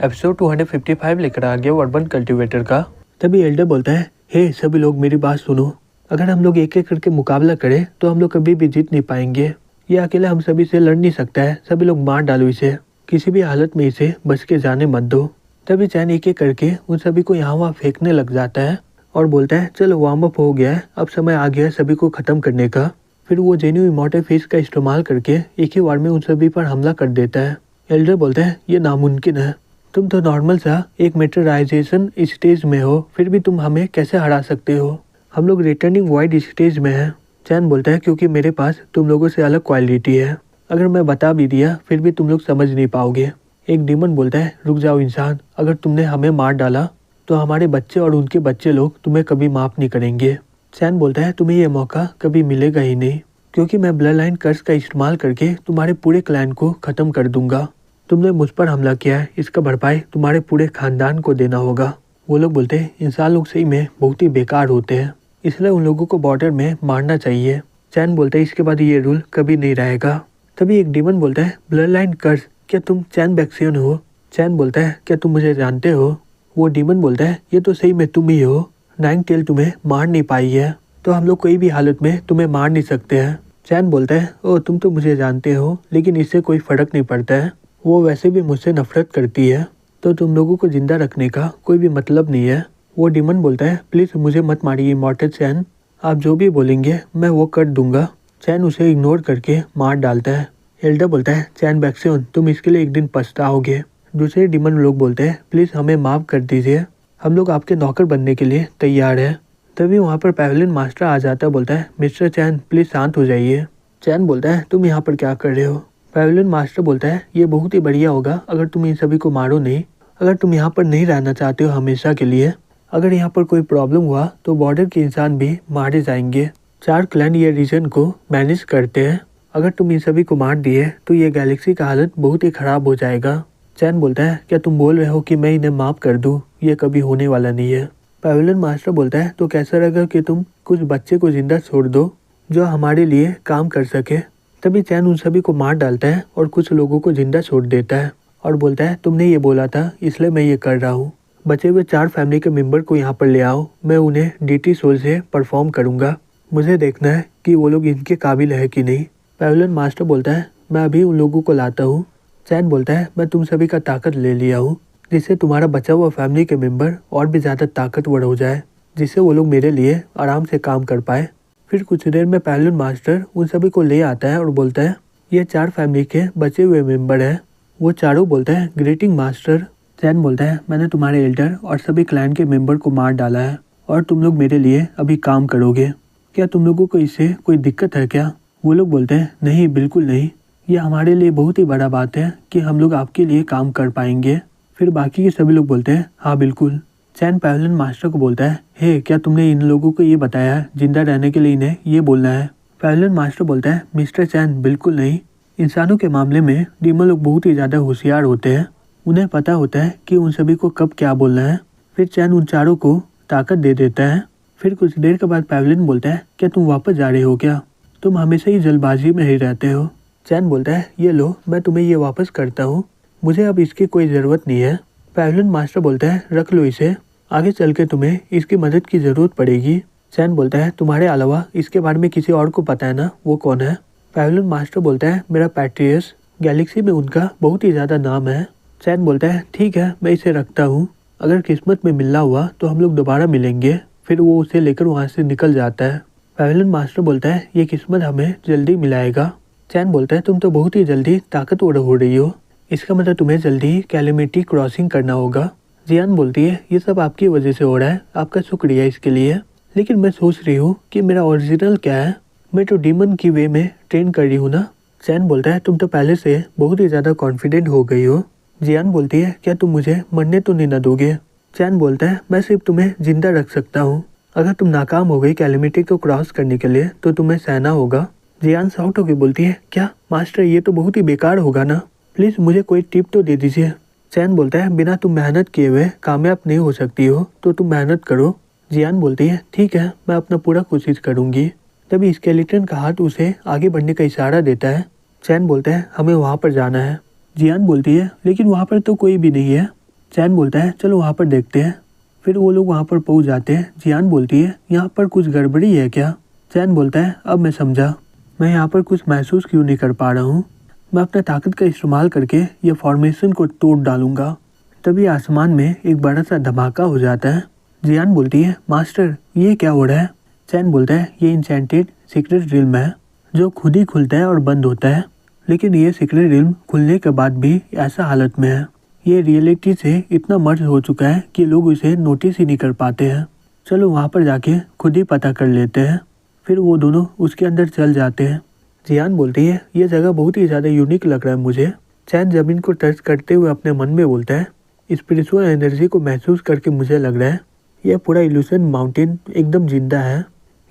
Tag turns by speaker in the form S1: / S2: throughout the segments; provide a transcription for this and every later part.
S1: Episode 255 लेकर आ गया urban cultivator का। तभी एल्डर बोलता है, हे सभी लोग मेरी बात सुनो, अगर हम लोग एक एक करके मुकाबला करें तो हम लोग कभी भी जीत नहीं पाएंगे। ये अकेला हम सभी से लड़ नहीं सकता है, सभी लोग मार डालो इसे, किसी भी हालत में इसे बच के जाने मत दो। तभी चैन एक एक करके उन सभी को यहाँ वहाँ फेंकने लग जाता है और बोलता है, चलो वार्म अप हो गया है, अब समय आ गया है सभी को खत्म करने का। फिर वो जेन्यू इमॉर्टल फेस का इस्तेमाल करके एक ही वार में उन सभी पर हमला कर देता है। एल्डर बोलता है, ये नामुमकिन है, तुम तो नॉर्मल सा एक मेटराइजेशन स्टेज में हो, फिर भी तुम हमें कैसे हरा सकते हो? हम लोग रिटर्निंग वाइड स्टेज में हैं। चैन बोलता है, क्योंकि मेरे पास तुम लोगों से अलग क्वालिटी है, अगर मैं बता भी दिया फिर भी तुम लोग समझ नहीं पाओगे। एक डीमन बोलता है, रुक जाओ इंसान, अगर तुमने हमें मार डाला तो हमारे बच्चे और उनके बच्चे लोग तुम्हें कभी माफ नहीं करेंगे। चैन बोलता है, तुम्हें ये मौका कभी मिलेगा ही नहीं, क्योंकि मैं ब्लड लाइन कर्स का इस्तेमाल करके तुम्हारे पूरे क्लैन को खत्म कर दूंगा। तुमने मुझ पर हमला किया है, इसका भरपाई तुम्हारे पूरे खानदान को देना होगा। वो लोग बोलते हैं, इंसान लोग सही में बहुत ही बेकार होते हैं, इसलिए उन लोगों को बॉर्डर में मारना चाहिए। चैन बोलता है, इसके बाद ये रूल कभी नहीं रहेगा। तभी एक डीमन बोलता है, ब्लड लाइन कर्स, क्या तुम चैन बैक्सियन हो? चैन बोलता है, क्या तुम मुझे जानते हो? वो डीमन बोलता है, ये तो सही में तुम ही हो, नाइन टेल तुम्हें मार नहीं पाई है, तो हम लोग कोई भी हालत में तुम्हें मार नहीं सकते हैं। चैन बोलता है, ओ तुम तो मुझे जानते हो, लेकिन इससे कोई फर्क नहीं पड़ता है, वो वैसे भी मुझसे नफरत करती है, तो तुम लोगों को जिंदा रखने का कोई भी मतलब नहीं है। वो डीमन बोलता है, प्लीज मुझे मत मारिए इमॉर्टल चैन, आप जो भी बोलेंगे मैं वो कर दूंगा। चैन उसे इग्नोर करके मार डालता है। एल्डर बोलता है, चैन बैक्सियन, तुम इसके लिए एक दिन पछताओगे। दूसरे डीमन लोग बोलते हैं, प्लीज हमें माफ कर दीजिए, हम लोग आपके नौकर बनने के लिए तैयार है। तभी वहाँ पर पैवेलियन मास्टर आ जाता है, बोलता है, मिस्टर चैन प्लीज शांत हो जाइए। चैन बोलता है, तुम यहाँ पर क्या कर रहे हो? पैवेलियन मास्टर बोलता है, ये बहुत ही बढ़िया होगा अगर तुम इन सभी को मारो नहीं, अगर तुम यहाँ पर नहीं रहना चाहते हो हमेशा के लिए, अगर यहाँ पर कोई प्रॉब्लम हुआ तो बॉर्डर के इंसान भी मारे जाएंगे। 4 क्लैन ये रीजन को मैनेज करते हैं, अगर तुम इन सभी को मार दिए तो ये गैलेक्सी का हालत बहुत ही खराब हो जाएगा। चैन बोलता है, क्या तुम बोल रहे हो कि मैं इन्हें माफ कर दूं? ये कभी होने वाला नहीं है। पैवेलियन मास्टर बोलता है, तो कैसा रहेगा कि तुम कुछ बच्चे को जिंदा छोड़ दो जो हमारे लिए काम कर सके। तभी चैन उन सभी को मार डालता है और कुछ लोगों को जिंदा छोड़ देता है और बोलता है, तुमने ये बोला था इसलिए मैं ये कर रहा हूँ। बचे हुए 4 फैमिली के मेंबर को यहाँ पर ले आओ, मैं उन्हें डीटी सोल से परफॉर्म करूँगा, मुझे देखना है कि वो लोग इनके काबिल है कि नहीं। पैवेलियन मास्टर बोलता है, मैं अभी उन लोगों को लाता हूँ। चैन बोलता है, मैं तुम सभी का ताकत ले लिया हूँ, जिससे तुम्हारा बचा हुआ फैमिली के मेंबर और भी ज़्यादा ताकतवर हो जाए, जिससे वो लोग मेरे लिए आराम से काम कर पाए। फिर कुछ देर में पैवेलियन मास्टर उन सभी को ले आता है और बोलता है, ये 4 फैमिली के बचे हुए मेंबर हैं। वो चारों बोलता है, ग्रीटिंग मास्टर। चैन बोलता है, मैंने तुम्हारे एल्डर और सभी क्लैन के मेंबर को मार डाला है और तुम लोग मेरे लिए अभी काम करोगे, क्या तुम लोगों को इससे कोई दिक्कत है क्या? वो लोग बोलते हैं, नहीं बिल्कुल नहीं, ये हमारे लिए बहुत ही बड़ा बात है कि हम लोग आपके लिए काम कर पाएंगे। फिर बाकी के सभी लोग बोलते हैं, हाँ बिल्कुल। चैन पैवेलियन मास्टर को बोलता है, हे क्या तुमने इन लोगों को ये बताया है जिंदा रहने के लिए इन्हें ये बोलना है? पैवेलियन मास्टर बोलता है, मिस्टर चैन बिल्कुल नहीं, इंसानों के मामले में डीमन लोग बहुत ही ज़्यादा होशियार होते हैं, उन्हें पता होता है कि उन सभी को कब क्या बोलना है। फिर चैन उन चारों को ताकत दे देता है। फिर कुछ देर के बाद पैवेलियन बोलता है, क्या तुम वापस जा रहे हो क्या? तुम हमेशा ही जल्दबाजी में ही रहते हो। चैन बोलता है, ये लो मैं तुम्हें ये वापस करता हूँ, मुझे अब इसकी कोई ज़रूरत नहीं है। पैवेलियन मास्टर बोलता है, रख लो इसे, आगे चल के तुम्हें इसकी मदद की ज़रूरत पड़ेगी। चैन बोलता है, तुम्हारे अलावा इसके बारे में किसी और को पता है ना, वो कौन है? पैवेलियन मास्टर बोलता है, मेरा पैट्रियस, गैलेक्सी में उनका बहुत ही ज़्यादा नाम है। चैन बोलता है, ठीक है मैं इसे रखता हूँ, अगर किस्मत में मिलना हुआ तो हम लोग दोबारा मिलेंगे। फिर वो उसे लेकर वहाँ से निकल जाता है। पैवेलियन मास्टर बोलता है, ये किस्मत हमें जल्दी मिलाएगा। चैन बोलता है, तुम तो बहुत ही जल्दी ताकतवर हो रही हो, इसका मतलब तुम्हें जल्दी कैलेमिटी क्रॉसिंग करना होगा। जियान बोलती है, ये सब आपकी वजह से हो रहा है, आपका शुक्रिया इसके लिए, लेकिन मैं सोच रही हूँ कि मेरा ओरिजिनल क्या है, मैं तो डीमन की वे में ट्रेन कर रही हूँ ना। चैन बोलता है, तुम तो पहले से बहुत ही ज़्यादा कॉन्फिडेंट हो गई हो। जियान बोलती है, क्या तुम मुझे मरने तो नहीं न दोगे? चैन बोलता है, मैं सिर्फ तुम्हें जिंदा रख सकता हूँ, अगर तुम नाकाम हो गई कैलेमिटी को क्रॉस करने के लिए तो तुम्हें सहना होगा। जियान साउट होकर बोलती है, क्या मास्टर ये तो बहुत ही बेकार होगा ना, प्लीज़ मुझे कोई टिप तो दे दीजिए। चैन बोलता है, बिना तुम मेहनत किए हुए कामयाब नहीं हो सकती हो, तो तुम मेहनत करो। जियान बोलती है, ठीक है मैं अपना पूरा कोशिश करूँगी। तभी स्केलेटन का हाथ उसे आगे बढ़ने का इशारा देता है। चैन बोलता है, हमें वहाँ पर जाना है। जियान बोलती है, लेकिन वहाँ पर तो कोई भी नहीं है। चैन बोलता है चलो वहाँ पर देखते हैं। फिर वो लोग वहाँ पर पहुँच जाते हैं। जियान बोलती है यहाँ पर कुछ गड़बड़ी है क्या? चैन बोलता है अब मैं समझा, मैं यहाँ पर कुछ महसूस क्यों नहीं कर पा रहा हूँ। मैं अपने ताकत का इस्तेमाल करके ये फॉर्मेशन को तोड़ डालूंगा। तभी आसमान में एक बड़ा सा धमाका हो जाता है। जियान बोलती है मास्टर ये क्या हो रहा है? चैन बोलता है ये इंचेंटेड सीक्रेट रिल्म है जो खुद ही खुलता है और बंद होता है, लेकिन ये सीक्रेट रिल्म खुलने के बाद भी ऐसा हालत में है, ये रियलिटी से इतना मर्ज हो चुका है कि लोग इसे नोटिस ही नहीं कर पाते हैं। चलो वहाँ पर जाके खुद ही पता कर लेते हैं। फिर वो दोनों उसके अंदर चल जाते हैं। जियान बोलती है ये जगह बहुत ही ज़्यादा यूनिक लग रहा है मुझे। चैन ज़मीन को टच करते हुए अपने मन में बोलता है स्पिरिचुअल एनर्जी को महसूस करके मुझे लग रहा है यह पूरा इल्यूशन माउंटेन एकदम जिंदा है।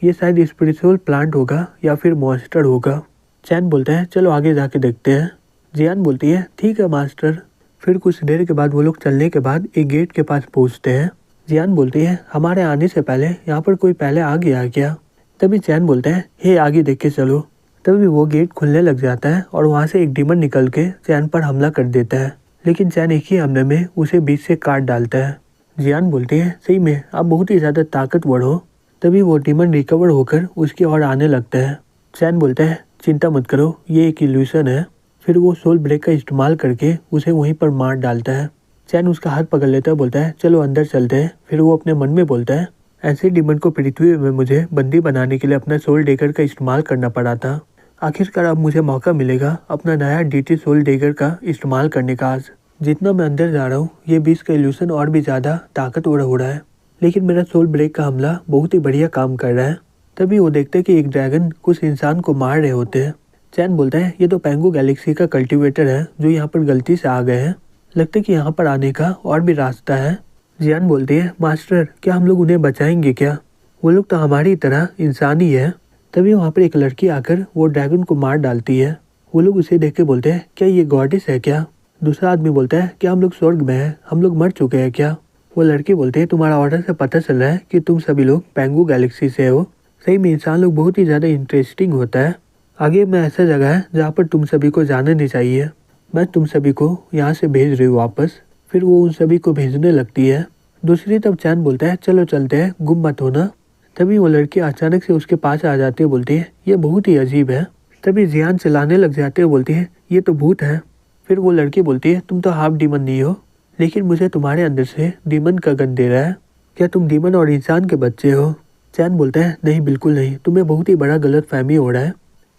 S1: ये शायद स्पिरिचुअल प्लांट होगा या फिर मॉन्स्टर होगा। चैन बोलता है चलो आगे जाके देखते हैं। जियान बोलती है ठीक है मास्टर। फिर कुछ देर के बाद वो लोग चलने के बाद एक गेट के पास पहुंचते हैं। जियान बोलती है हमारे आने से पहले यहाँ पर कोई पहले आ गया क्या? तभी चैन बोलता है हे आगे देख के चलो। तभी वो गेट खुलने लग जाता है और वहाँ से एक डीमन निकल के चैन पर हमला कर देता है, लेकिन चैन एक ही हमले में उसे बीच से काट डालता है। जियान बोलती है सही में आप बहुत ही ज़्यादा ताकतवर हो। तभी वो डीमन रिकवर होकर उसकी ओर आने लगता है। चैन बोलता है चिंता मत करो ये एक इल्यूशन है। फिर वो सोल ब्रेक का इस्तेमाल करके उसे वहीं पर मार डालता है। चैन उसका हाथ पकड़ लेता है, बोलता है चलो अंदर चलते हैं। फिर वो अपने मन में बोलता है ऐसे डीमन को पृथ्वी में मुझे बंदी बनाने के लिए अपना सोल डेगर का इस्तेमाल करना पड़ा था। आखिरकार अब मुझे मौका मिलेगा अपना नया डीटी सोल डेगर का इस्तेमाल करने का। आज जितना मैं अंदर जा रहा हूँ ये बीच का इल्यूशन और भी ज़्यादा ताकतवर हो रहा है, लेकिन मेरा सोल ब्रेक का हमला बहुत ही बढ़िया काम कर रहा है। तभी वो देखते हैं कि एक ड्रैगन कुछ इंसान को मार रहे होते हैं। चैन बोलता है ये तो पेंगू गैलेक्सी का कल्टीवेटर है जो यहाँ पर गलती से आ गए हैं। लगता है कि यहाँ पर आने का और भी रास्ता है। जियान बोलती है मास्टर क्या हम लोग उन्हें बचाएंगे क्या? वो लोग तो हमारी तरह इंसान ही है। तभी वहाँ पर एक लड़की आकर वो ड्रैगन को मार डालती है। वो लोग उसे देख के बोलते हैं क्या ये गॉडेस है क्या? दूसरा आदमी बोलता है क्या हम लोग स्वर्ग में हैं, हम लोग मर चुके हैं क्या? वो लड़की बोलते हैं तुम्हारा ऑर्डर से पता चल रहा है कि तुम सभी लोग पेंगू गैलेक्सी से हो। सही में इंसान लोग बहुत ही ज़्यादा इंटरेस्टिंग होता है। आगे में ऐसा जगह है जहाँ पर तुम सभी को जाना नहीं चाहिए। मैं तुम सभी को यहाँ से भेज रही हूँ वापस। फिर वो उन सभी को भेजने लगती है। दूसरी तरफ चैन बोलता है चलो चलते हैं, गुम मत होना। तभी वो लड़की अचानक से उसके पास आ जाती है, बोलती है ये बहुत ही अजीब है। तभी जियान चलाने लग जाते हैं, बोलती है ये तो भूत है। फिर वो लड़की बोलती है तुम तो हाफ डीमन नहीं हो, लेकिन मुझे तुम्हारे अंदर से डीमन का गंध दे रहा है। क्या तुम डीमन और इंसान के बच्चे हो? चैन बोलता है नहीं बिल्कुल नहीं, तुम्हें बहुत ही बड़ा गलत फहमी हो रहा है।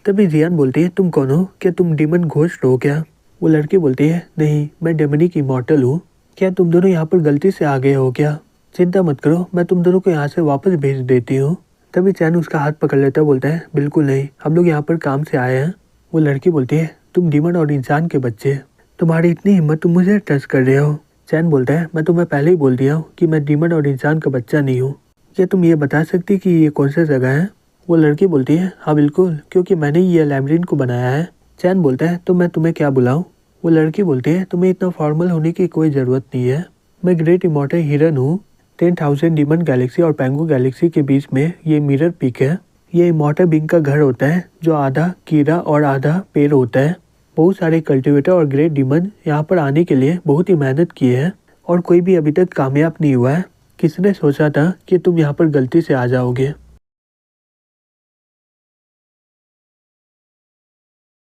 S1: तभी जियान बोलती है तुम कौन हो? क्या तुम डीमन घोस्ट हो क्या? वो लड़की बोलती है नहीं मैं डेमनिक इमॉर्टल हूँ। क्या तुम दोनों यहाँ पर गलती से आ गए हो क्या? चिंता मत करो मैं तुम दोनों को यहाँ से वापस भेज देती हूँ। तभी चैन उसका हाथ पकड़ लेता, बोलता है बिल्कुल नहीं, हम लोग यहाँ पर काम से आए हैं। वो लड़की बोलती है तुम डीमन और इंसान के बच्चे, तुम्हारी इतनी हिम्मत, तुम मुझे ट्रस्ट कर रहे हो। चैन बोलता है मैं तुम्हें पहले ही बोल दिया हूँ कि मैं डीमन और इंसान का बच्चा नहीं हूँ। क्या तुम ये बता सकती कि ये कौन सा जगह है? वो लड़की बोलती है हाँ बिल्कुल, क्योंकि मैंने ही ये लैब्रिंथ को बनाया है। चैन बोलता है तो मैं तुम्हें क्या बुलाऊं? वो लड़की बोलती है तुम्हें इतना फॉर्मल होने की कोई ज़रूरत नहीं है। मैं ग्रेट इमॉर्टल हिरन हूँ। 10,000 डीमन गैलेक्सी और पेंगू गैलेक्सी के बीच में ये मिरर पीक है। ये इमॉर्टल बींग का घर होता है जो आधा कीड़ा और आधा पेड़ होता है। बहुत सारे कल्टीवेटर और ग्रेट डीमन यहाँ पर आने के लिए बहुत ही मेहनत की है और कोई भी अभी तक कामयाब नहीं हुआ है। किसने सोचा था कि तुम यहाँ पर गलती से आ जाओगे?